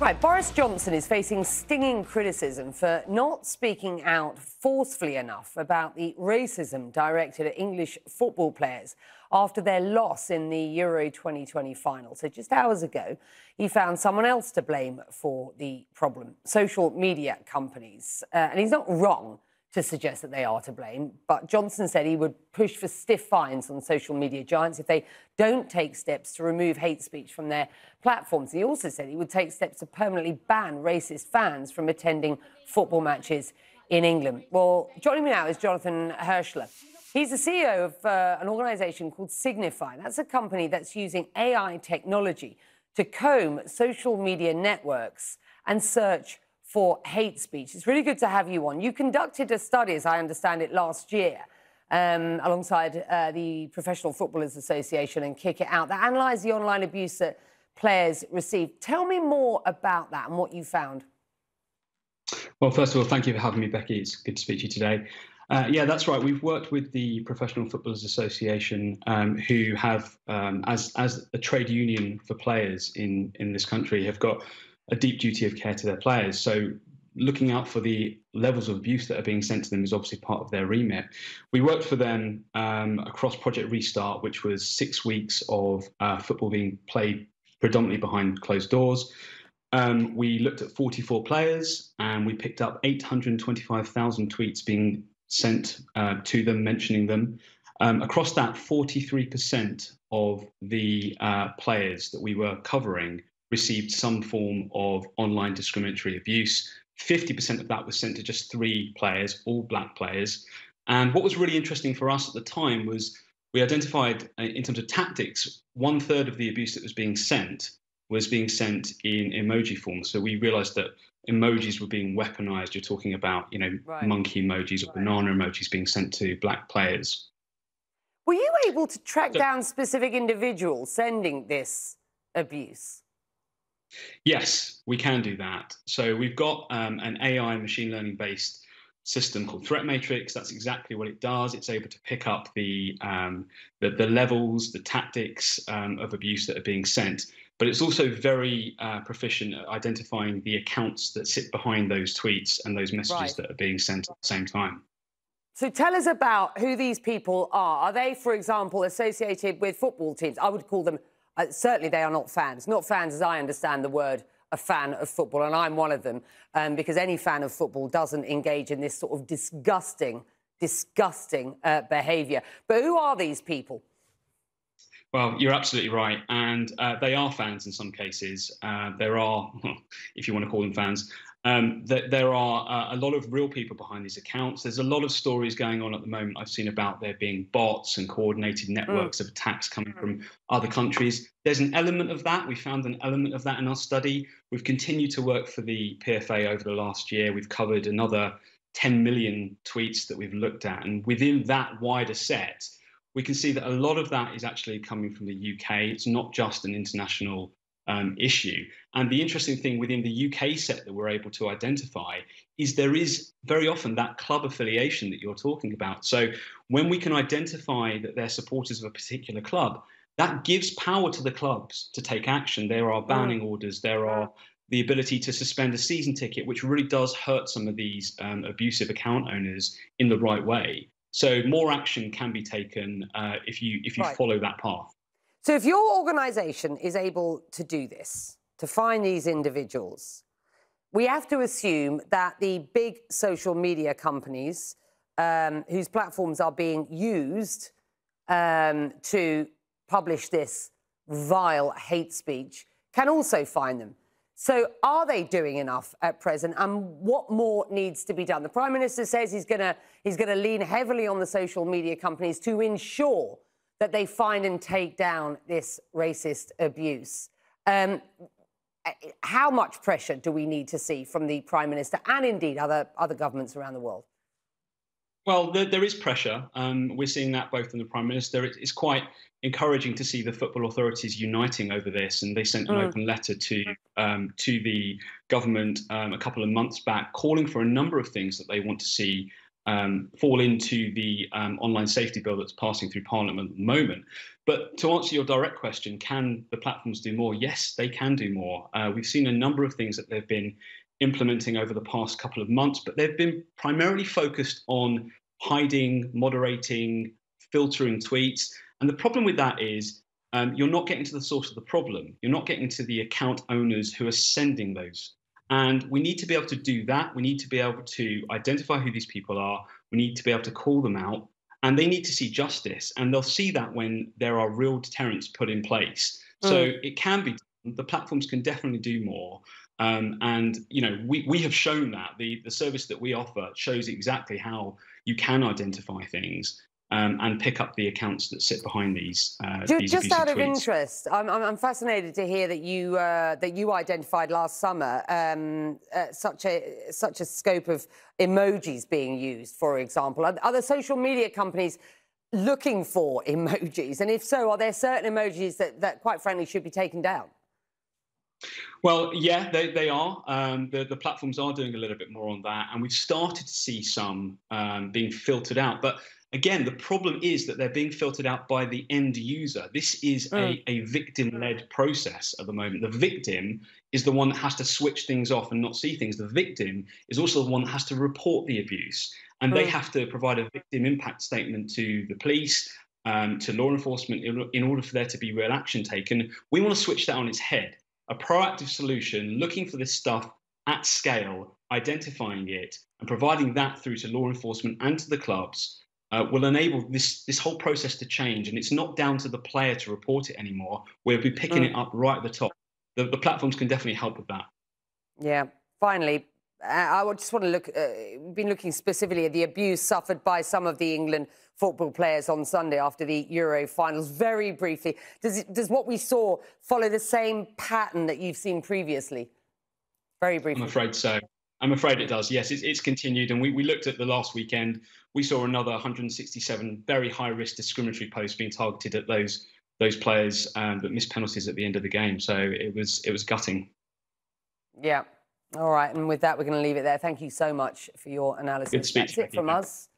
Right, Boris Johnson is facing stinging criticism for not speaking out forcefully enough about the racism directed at English football players after their loss in the Euro 2020 final. So just hours ago, he found someone else to blame for the problem, social media companies. And he's not wrong to suggest that they are to blame, but Johnson said he would push for stiff fines on social media giants if they don't take steps to remove hate speech from their platforms. He also said he would take steps to permanently ban racist fans from attending football matches in England. Well, joining me now is Jonathan Hirschler. He's the CEO of an organisation called Signify. That's a company that's using AI technology to comb social media networks and search for hate speech. It's really good to have you on. You conducted a study, as I understand it, last year alongside the Professional Footballers Association and Kick It Out that analysed the online abuse that players received. Tell me more about that and what you found. Well, first of all, thank you for having me, Becky. It's good to speak to you today. Yeah, that's right. We've worked with the Professional Footballers Association, who have, as a trade union for players in this country, have got a deep duty of care to their players. So looking out for the levels of abuse that are being sent to them is obviously part of their remit. We worked for them across Project Restart, which was 6 weeks of football being played predominantly behind closed doors. We looked at 44 players and we picked up 825,000 tweets being sent to them, mentioning them. Across that, 43% of the players that we were covering received some form of online discriminatory abuse. 50% of that was sent to just 3 players, all black players. And what was really interesting for us at the time was we identified, in terms of tactics, 1/3 of the abuse that was being sent in emoji form. So we realized that emojis were being weaponized. You're talking about, Right. monkey emojis or banana emojis being sent to black players. Were you able to track down specific individuals sending this abuse? Yes, we can do that. So we've got an AI machine learning based system called Threat Matrix. That's exactly what it does. It's able to pick up the levels, the tactics of abuse that are being sent. But it's also very proficient at identifying the accounts that sit behind those tweets and those messages that are being sent at the same time. So tell us about who these people are. Are they, for example, associated with football teams? I would call them, certainly they are not fans. Not fans as I understand the word, a fan of football, and I'm one of them, because any fan of football doesn't engage in this sort of disgusting behaviour. But who are these people? Well, you're absolutely right. And they are fans in some cases. There are, if you want to call them fans, there are a lot of real people behind these accounts. There's a lot of stories going on at the moment I've seen about there being bots and coordinated networks of attacks coming from other countries. There's an element of that. We found an element of that in our study. We've continued to work for the PFA over the last year. We've covered another 10 million tweets that we've looked at. And within that wider set, we can see that a lot of that is actually coming from the UK. It's not just an international issue. And the interesting thing within the UK set that we're able to identify is there is very often that club affiliation that you're talking about. So when we can identify that they're supporters of a particular club, that gives power to the clubs to take action. There are banning orders, there are the ability to suspend a season ticket, which really does hurt some of these abusive account owners in the right way. So more action can be taken if you follow that path. So if your organisation is able to do this, to find these individuals, we have to assume that the big social media companies whose platforms are being used to publish this vile hate speech can also find them. So are they doing enough at present, and what more needs to be done? The Prime Minister says he's going to lean heavily on the social media companies to ensure that they find and take down this racist abuse. How much pressure do we need to see from the Prime Minister and indeed other governments around the world? Well, there is pressure. We're seeing that both from the Prime Minister. It's quite encouraging to see the football authorities uniting over this, and they sent an open letter to the government a couple of months back, calling for a number of things that they want to see fall into the online safety bill that's passing through Parliament at the moment. But to answer your direct question, can the platforms do more? Yes, they can do more. We've seen a number of things that they've been implementing over the past couple of months, but they've been primarily focused on hiding, moderating, filtering tweets. And the problem with that is you're not getting to the source of the problem. You're not getting to the account owners who are sending those. And we need to be able to do that. We need to be able to identify who these people are. We need to be able to call them out. And they need to see justice. And they'll see that when there are real deterrents put in place. So it can be, the platforms can definitely do more. And we have shown that the service that we offer shows exactly how you can identify things and pick up the accounts that sit behind these. Just out of tweets. interest, I'm fascinated to hear that you identified last summer such a scope of emojis being used, for example. Are the social media companies looking for emojis? And if so, are there certain emojis that quite frankly, should be taken down? Well, yeah, they are. The platforms are doing a little bit more on that, and we've started to see some being filtered out. But again, the problem is that they're being filtered out by the end user. This is a victim-led process at the moment. The victim is the one that has to switch things off and not see things. The victim is also the one that has to report the abuse, and they have to provide a victim impact statement to the police, to law enforcement, in order for there to be real action taken. We want to switch that on its head. A proactive solution, looking for this stuff at scale, identifying it, and providing that through to law enforcement and to the clubs will enable this whole process to change. And it's not down to the player to report it anymore. We'll be picking it up right at the top. The platforms can definitely help with that. Yeah. Finally, I just want to look, been looking specifically at the abuse suffered by some of the England football players on Sunday after the Euro finals. Very briefly, does what we saw follow the same pattern that you've seen previously? Very briefly. I'm afraid so. I'm afraid it does. Yes, it's continued. And we looked at the last weekend. We saw another 167 very high-risk discriminatory posts being targeted at those players that missed penalties at the end of the game. So it was gutting. Yeah. All right. And with that, we're going to leave it there. Thank you so much for your analysis. Good speech. That's it from us.